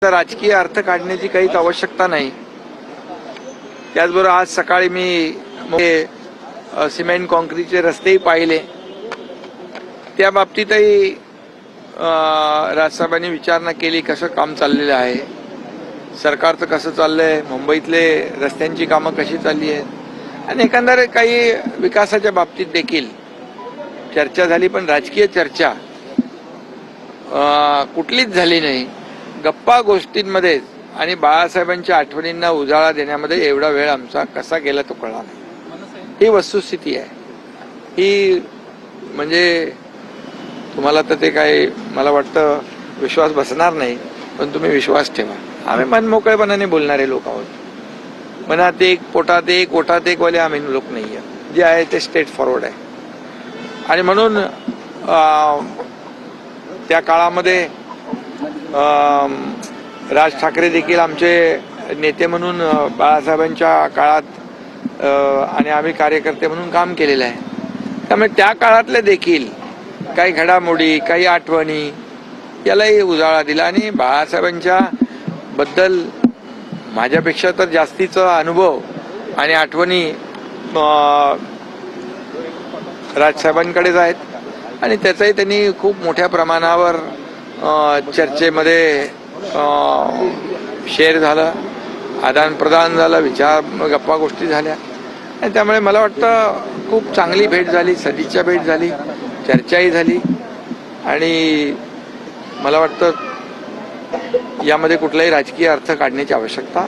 राजकीय अर्थ काढण्याची काहीच आवश्यकता नाही। त्याचबरोबर आज सकाळी मी सिमेंट कॉन्क्रीटचे रस्तेही पाहिले। त्या बाबतीतही राजसाहेबांनी विचारणा केली, कसं काम चाललेलं आहे, सरकारचं कसं चाललंय, मुंबईतले रस्त्यांची कामं कशी चालली आहेत आणि एकंदर काही विकासाच्या बाबतीत देखील चर्चा झाली। पण राजकीय चर्चा कुठलीच झाली नाही। गप्पा गोष्टींमध्ये आणि बाळासाहेबांच्या आठवणींना उजाळा देण्यामध्ये एवढा वेळ आमचा कसा गेला तो कळला नाही। ही वस्तुस्थिती आहे। ही म्हणजे तुम्हाला तर ते काय मला वाटतं विश्वास बसणार नाही, पण तुम्ही विश्वास ठेवा, आम्ही मनमोकळेपणाने बोलणारे लोक आहोत। मनात एक पोटात एक ओठात एक वाले आम्ही लोक नाही आहे। जे आहे ते स्ट्रेट फॉरवर्ड आहे। आणि म्हणून त्या काळामध्ये राज ठाकरे देखील आमचे नेते म्हणून बाळासाहेबांच्या काळात आणि आम्ही कार्यकर्ते म्हणून काम केलेलं आहे। त्यामुळे त्या काळातले देखील काही घडामोडी, काही आठवणी यालाही उजाळा दिला आणि बाळासाहेबांच्या बद्दल माझ्यापेक्षा तर जास्तीचा अनुभव आणि आठवणी राजसाहेबांकडेच आहेत आणि त्याचाही त्यांनी खूप मोठ्या प्रमाणावर चर्चेमध्ये शेअर झालं, आदान प्रदान झालं, विचार गप्पा गोष्टी झाल्या आणि त्यामुळे मला वाटतं खूप चांगली भेट झाली, सदिच्छा भेट झाली, चर्चाही झाली आणि मला वाटतं यामध्ये कुठलाही राजकीय अर्थ काढण्याची आवश्यकता